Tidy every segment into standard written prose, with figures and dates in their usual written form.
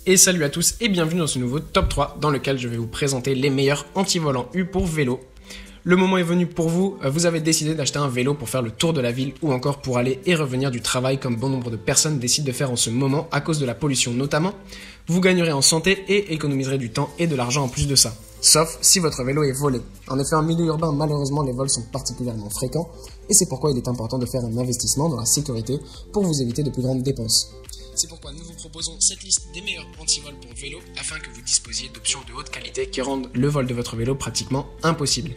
Et salut à tous et bienvenue dans ce nouveau top 3 dans lequel je vais vous présenter les meilleurs anti-volants U pour vélo. Le moment est venu pour vous, vous avez décidé d'acheter un vélo pour faire le tour de la ville ou encore pour aller et revenir du travail comme bon nombre de personnes décident de faire en ce moment à cause de la pollution notamment. Vous gagnerez en santé et économiserez du temps et de l'argent en plus de ça. Sauf si votre vélo est volé. En effet, en milieu urbain, malheureusement, les vols sont particulièrement fréquents et c'est pourquoi il est important de faire un investissement dans la sécurité pour vous éviter de plus grandes dépenses. C'est pourquoi nous vous proposons cette liste des meilleurs anti-vols pour vélo afin que vous disposiez d'options de haute qualité qui rendent le vol de votre vélo pratiquement impossible.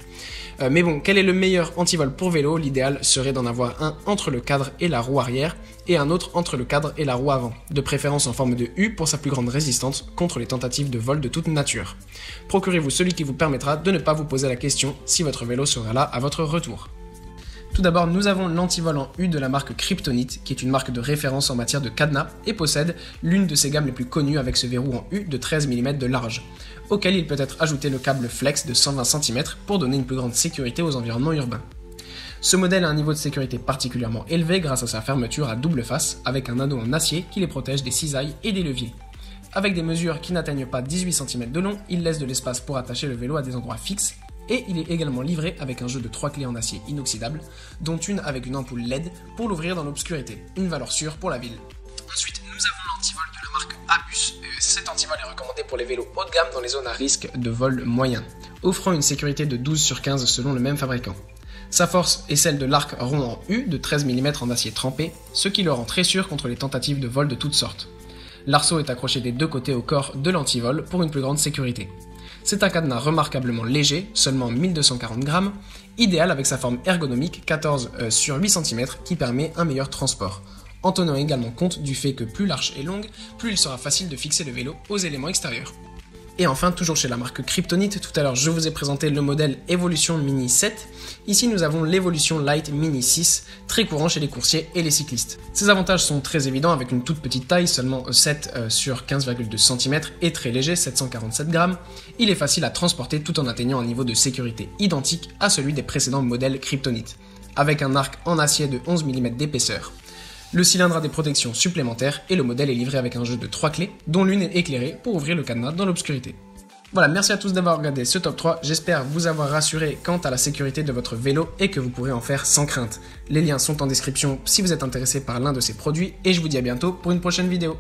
Mais bon, quel est le meilleur anti-vol pour vélo? L'idéal serait d'en avoir un entre le cadre et la roue arrière et un autre entre le cadre et la roue avant, de préférence en forme de U pour sa plus grande résistance contre les tentatives de vol de toute nature. Procurez-vous celui qui vous permettra de ne pas vous poser la question si votre vélo sera là à votre retour. Tout d'abord, nous avons l'antivol en U de la marque Kryptonite, qui est une marque de référence en matière de cadenas et possède l'une de ses gammes les plus connues avec ce verrou en U de 13 mm de large, auquel il peut être ajouté le câble flex de 120 cm pour donner une plus grande sécurité aux environnements urbains. Ce modèle a un niveau de sécurité particulièrement élevé grâce à sa fermeture à double face avec un anneau en acier qui les protège des cisailles et des leviers. Avec des mesures qui n'atteignent pas 18 cm de long, il laisse de l'espace pour attacher le vélo à des endroits fixes. Et il est également livré avec un jeu de 3 clés en acier inoxydable, dont une avec une ampoule LED pour l'ouvrir dans l'obscurité, une valeur sûre pour la ville. Ensuite, nous avons l'antivol de la marque Abus. Cet antivol est recommandé pour les vélos haut de gamme dans les zones à risque de vol moyen, offrant une sécurité de 12/15 selon le même fabricant. Sa force est celle de l'arc rond en U de 13 mm en acier trempé, ce qui le rend très sûr contre les tentatives de vol de toutes sortes. L'arceau est accroché des deux côtés au corps de l'antivol pour une plus grande sécurité. C'est un cadenas remarquablement léger, seulement 1240 grammes, idéal avec sa forme ergonomique 14 sur 8 cm qui permet un meilleur transport, en tenant également compte du fait que plus l'arche est longue, plus il sera facile de fixer le vélo aux éléments extérieurs. Et enfin, toujours chez la marque Kryptonite, tout à l'heure je vous ai présenté le modèle Evolution Mini 7. Ici nous avons l'Evolution Light Mini 6, très courant chez les coursiers et les cyclistes. Ses avantages sont très évidents avec une toute petite taille, seulement 7 sur 15,2 cm et très léger, 747 grammes. Il est facile à transporter tout en atteignant un niveau de sécurité identique à celui des précédents modèles Kryptonite, avec un arc en acier de 11 mm d'épaisseur. Le cylindre a des protections supplémentaires et le modèle est livré avec un jeu de 3 clés, dont l'une est éclairée pour ouvrir le cadenas dans l'obscurité. Voilà, merci à tous d'avoir regardé ce top 3, j'espère vous avoir rassuré quant à la sécurité de votre vélo et que vous pourrez en faire sans crainte. Les liens sont en description si vous êtes intéressé par l'un de ces produits et je vous dis à bientôt pour une prochaine vidéo.